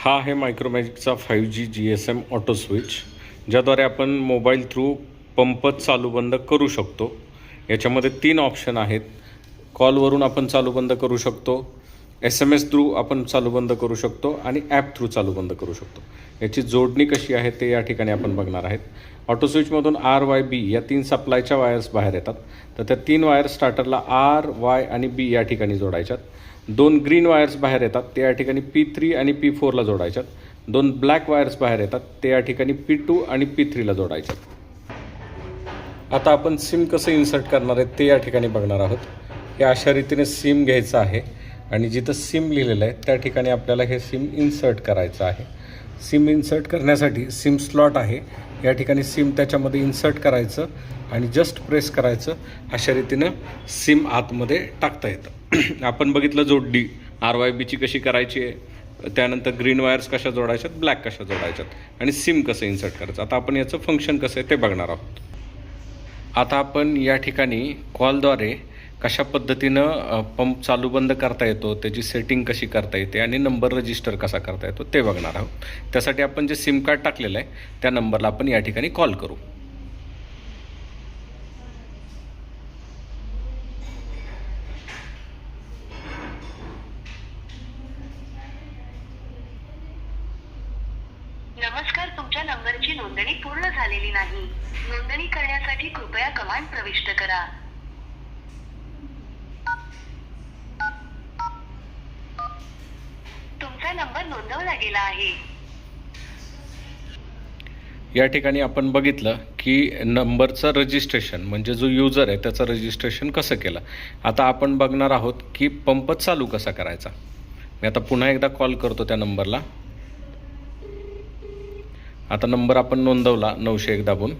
हा आहे मायक्रोमॅजिकचा 5G GSM auto switch, ज्याद्वारे आपण मोबाईल थ्रू पंप चालू बंद करू शकतो. याच्यामध्ये 3 ऑप्शन आहेत. कॉलवरून आपण चालू बंद करू शकतो, SMS थ्रू आपण चालू बंद करू शकतो आणि ॲप थ्रू चालू बंद करू शकतो. याची जोडणी कशी आहे ते या ठिकाणी आपण बघणार आहेत. ऑटो स्विचमधून RYB या 3 सप्लायच्या वायर्स बाहेर येतात. तर त्या 3 वायर स्टार्टरला R, Y आणि B या ठिकाणी जोडायच्यात. 2 ग्रीन वायर्स बाहेर येतात, ते या ठिकाणी P3 आणि P4ला जोडायच्यात. 2 ब्लॅक वायर्स बाहेर येतात, ते या ठिकाणी P2 आणि P3ला जोडायच्यात. आता आपण सिम कसं इन्सर्ट करणार आहे ते या ठिकाणी बघणार आहोत. हे अशा रीतीने सिम घ्यायचं आहे आणि जिथं सिम लिहिलेलं आहे त्या ठिकाणी आपल्याला हे सिम इन्सर्ट करायचं आहे. सिम इन्सर्ट करण्यासाठी सिम स्लॉट आहे, या ठिकाणी सिम त्याच्यामध्ये इन्सर्ट करायचं आणि जस्ट प्रेस करायचं. अशा रीतीनं सिम आतमध्ये टाकता येतं. आपण बघितलं जोडणी RYBची कशी करायची आहे, त्यानंतर ग्रीन वायर्स कशा जोडायच्यात, ब्लॅक कशा जोडायच्यात आणि सिम कसं इन्सर्ट करायचं. आता आपण याचं फंक्शन कसं आहे ते बघणार आहोत. आता आपण या ठिकाणी कॉलद्वारे कशा पद्धतीनं पंप चालू बंद करता येतो, त्याची सेटिंग कशी करता येते आणि नंबर रजिस्टर कसा करता येतो ते बघणार आहोत. त्यासाठी आपण जे सिम कार्ड टाकलेलं आहे त्या नंबरला आपण या ठिकाणी कॉल करू. नमस्कार, तुमच्या नंबरची नोंदणी पूर्ण झालेली नाही. नोंदणी करण्यासाठी कृपया कमांड प्रविष्ट करा. तुमचा नंबर नोंदवला गेला आहे. या ठिकाणी आपण बघितलं की नंबरचं रजिस्ट्रेशन म्हणजे जो यूजर आहे त्याचं रजिस्ट्रेशन कसं केलं. आता आपण बघणार आहोत की पंप चालू कसा करायचा. मी आता पुन्हा एकदा कॉल करतो त्या नंबरला. आता नंबर आपण नोंदवला 901 दाबून.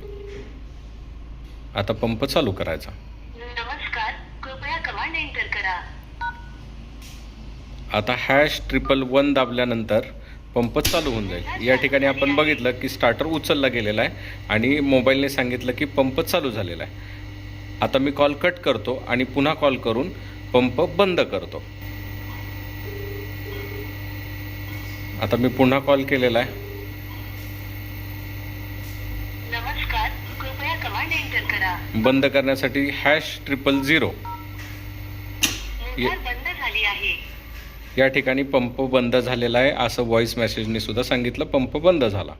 आता पंप चालू करायचा. नमस्कार, कृपया कमांड एंटर करा. आता #111 दाबल्यानंतर पंप चालू होऊन जाईल. या ठिकाणी आपण बघितलं की स्टार्टर उचलला गेलेला आहे आणि मोबाईलने सांगितलं की पंप चालू झालेला आहे. आता मी कॉल कट करतो आणि पुन्हा कॉल करून पंप बंद करतो. आता मी पुन्हा कॉल केलेला आहे. नमस्कार, कृपया कमांड एंटर करा. बंद करण्यासाठी #000 मोटार बंद झाली आहे. या ठिकाणी पंप बंद झालेला आहे असं व्हॉइस मेसेजने सुद्धा सांगितलं. पंप बंद झाला.